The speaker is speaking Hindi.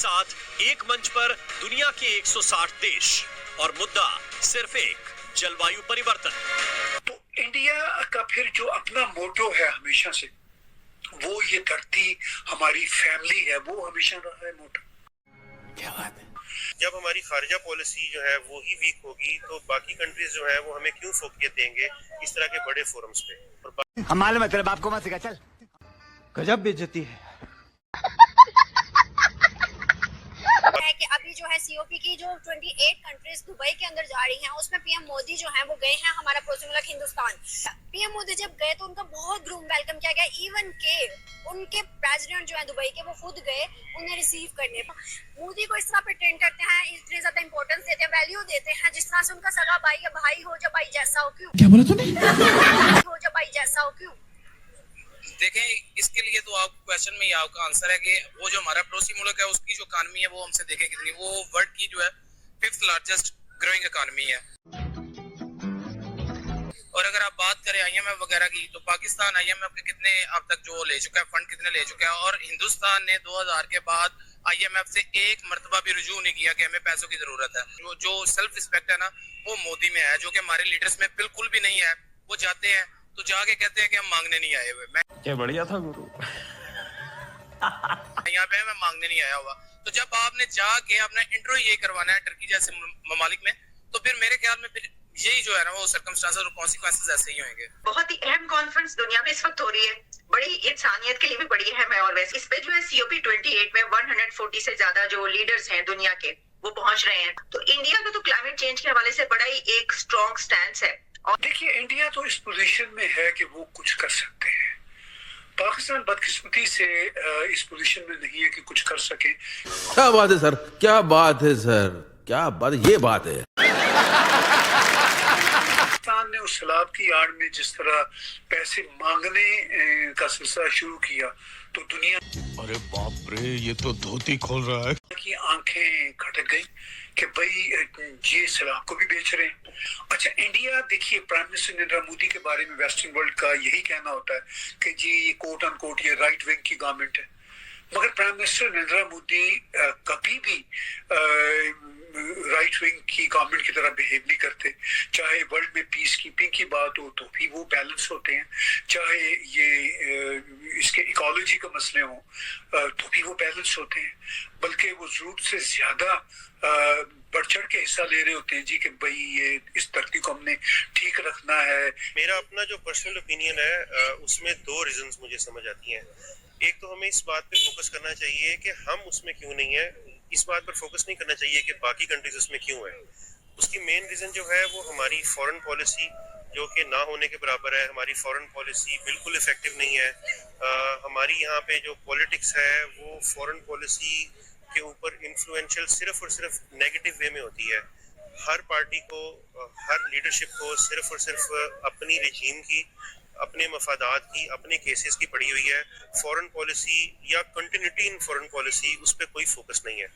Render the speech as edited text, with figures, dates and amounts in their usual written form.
साथ एक मंच पर दुनिया के 160 देश और मुद्दा सिर्फ एक, जलवायु परिवर्तन। तो इंडिया का फिर जो अपना मोटो है हमेशा से, वो ये धरती हमारी फैमिली है, वो हमेशा रहा है मोटो। क्या बात है। जब हमारी खारजा पॉलिसी जो है वो ही वीक होगी तो बाकी कंट्रीज जो है वो हमें क्यों फोकियत देंगे इस तरह के बड़े फोरम्स पे। और हम मालूम है तेरे बाप को मत सिखा, चल। गजब बेइज्जती है कि अभी जो है सीओपी की जो 28 कंट्रीज दुबई के अंदर जा रही हैं, उसमें पीएम मोदी जो हैं वो गए हैं हमारा पड़ोसी मुल्क हिंदुस्तान। पीएम मोदी जब गए तो उनका बहुत ग्रूम वेलकम किया गया, इवन के उनके प्रेसिडेंट जो है दुबई के वो खुद गए उन्हें रिसीव करने। मोदी को इस तरह प्रिटेंड करते हैं, इतनी ज्यादा इंपॉर्टेंस देते हैं, वैल्यू देते हैं, जिस तरह से उनका सगा भाई या भाई हो या भाई जैसा हो। क्यों? क्या बोला तूने? हो या भाई जैसा हो, क्यों? देखें, इसके लिए तो आप क्वेश्चन में ही आपका आंसर है कि वो जो हमारा पड़ोसी मुल्क है उसकी जो इकानमी है वो हमसे देखें कितनी, वो वर्ल्ड की जो है 5th लार्जेस्ट ग्रोइंग इकानमी है। और अगर आप बात करें आईएमएफ वगैरह की, तो पाकिस्तान आईएमएफ के कितने अब तक जो ले चुका है, फंड कितने ले चुका है, और हिंदुस्तान ने 2000 के बाद आईएमएफ से एक मरतबा भी रुजू नहीं किया कि हमें पैसों की जरूरत है। जो सेल्फ रिस्पेक्ट है ना, वो मोदी में है, जो कि हमारे लीडर्स में बिल्कुल भी नहीं है। वो जाते हैं तो जाके कहते हैं कि हम मांगने नहीं आए हुए। क्या बढ़िया था गुरु। यहाँ पे मैं मांगने नहीं आया हुआ। तो जब आपने जाके अपना इंट्रो ये करवाना है टर्की जैसे ममालिक में, तो फिर मेरे ख्याल में फिर यही जो है ना वो सर्कमस्टांसेस और कॉन्सिक्वेंसेस ऐसे ही होंगे। बहुत ही अहम कॉन्फ्रेंस दुनिया में इस वक्त हो रही है, बड़ी इंसानियत के लिए भी बड़ी अहम है। और वैसे इस पे जो है सीओपी 28 में 140 से ज्यादा जो लीडर्स हैं दुनिया के वो पहुंच रहे हैं। तो इंडिया का तो क्लाइमेट चेंज के हवाले से बड़ा ही एक स्ट्रॉन्ग स्टैंड है। और देखिए, इंडिया तो इस पोजीशन में है कि वो कुछ कर सकते हैं। पाकिस्तान बदकिस्मती से इस पोजीशन में नहीं है कि कुछ कर सके। क्या बात है सर, क्या बात है सर, क्या बात, ये बात है। पाकिस्तान ने उस सैलाब की आड़ में जिस तरह पैसे मांगने का सिलसिला शुरू किया तो दुनिया, अरे बाप रे, ये तो धोती खोल रहा है, की आंखें खटक गई कि भाई ये सैलाब को भी बेच रहे हैं। अच्छा, इंडिया देखिए, प्राइम मिनिस्टर नरेंद्र मोदी के बारे में वेस्टर्न वर्ल्ड का यही कहना होता है कि जी ये कोट अनकोट ये राइट विंग की गवर्नमेंट है। मगर प्राइम मिनिस्टर नरेंद्र मोदी कभी भी राइट विंग की गवर्नमेंट की तरह बिहेव नहीं करते। चाहे वर्ल्ड में पीस कीपिंग की बात हो तो भी वो बैलेंस होते हैं, चाहे ये इसके इकोलॉजी के मसले हो तो भी वो बैलेंस होते हैं, बल्कि वो जरूरत से ज्यादा बढ़ चढ़ के हिस्सा ले रहे होते हैं जी कि भाई ये इस धरती को हमने ठीक रखना है। मेरा अपना जो पर्सनल ओपिनियन है उसमें 2 रीजंस मुझे समझ आती हैं। एक तो हमें इस बात पे फोकस करना चाहिए कि हम उसमें क्यों नहीं है, इस बात पर फोकस नहीं करना चाहिए कि बाकी कंट्रीज उसमें क्यों है। उसकी मेन रीजन जो है वो हमारी फॉरेन पॉलिसी जो कि ना होने के बराबर है। हमारी फॉरेन पॉलिसी बिल्कुल इफेक्टिव नहीं है। हमारी यहाँ पे जो पॉलिटिक्स है वो फॉरेन पॉलिसी के ऊपर इन्फ्लुएंशियल सिर्फ और सिर्फ नेगेटिव वे में होती है। हर पार्टी को, हर लीडरशिप को सिर्फ और सिर्फ अपनी रजीम की, अपने मफादात की, अपने केसेस की पड़ी हुई है। फॉरेन पॉलिसी या कंटिन्यूटी इन फॉरेन पॉलिसी उस पर कोई फोकस नहीं है।